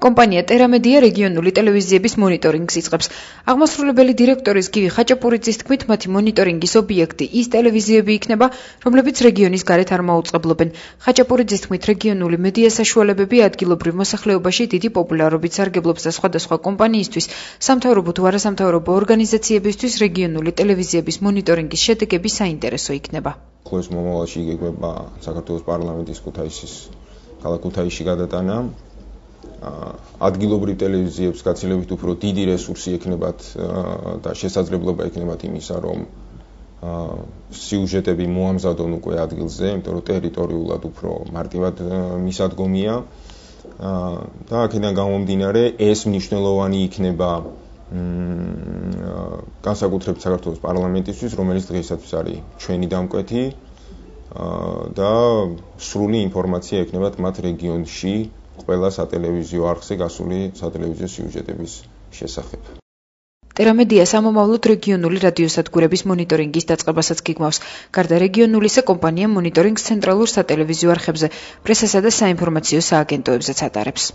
კომპანია ტერამედია რეგიონული ტელევიზიების მონიტორინგს იწყებს. აღმასრულებელი დირექტორის გივი ხაჭაპურიძის თქმით, მათი მონიტორინგის ობიექტი ის ტელევიზიები იქნება, რომლებიც რეგიონის გარეთ არ მოუწყებლობენ. ხაჭაპურიძის თქმით, რეგიონული მედია საშუალებები ადგილობრივ მოსახლეობაში დიდი პოპულარობით სარგებლობს და სხვადასხვა კომპანიისთვის, სამთავრობო თუ არასამთავრობო ორგანიზაციებისთვის რეგიონული ტელევიზიების მონიტორინგის შედეგები საინტერესო იქნება. Ხოეს მომავალში იგეგმება საქართველოს პარლამენტის ქალაქ ქუთაისში გადატანა. ადგილობრივ ტელევიზიებს გაცილებით უფრო დიდი რესურსი ექნებათ და შესაძლებლობა ექნებათ იმისა, რომ სიუჟეტები მოამზადონ უკვე ადგილზე, იმიტომ რომ ტერიტორიულად უფრო მარტივად მისადგომია და აქედან გამომდინარე ეს მნიშვნელოვანი იქნება განსაკუთრებით საქართველოს პარლამენტისთვის, რომელიც დღეისათვის არის ჩვენი დამკვეთი და სრული ინფორმაცია ექნებათ მათ რეგიონში ყველა სატელევიზიო არხზე გასული სატელევიზიო სიუჟეტების შესახებ. ტერამედია სამომავლოდ რეგიონული რადიოსადგურების მონიტორინგის დაწყებასაც გიგმავს. გარდა რეგიონულისა, კომპანია მონიტორინგს ცენტრალურ სატელევიზიო არხებზე, პრესასა და საინფორმაციო სააგენტოებზეც ატარებს.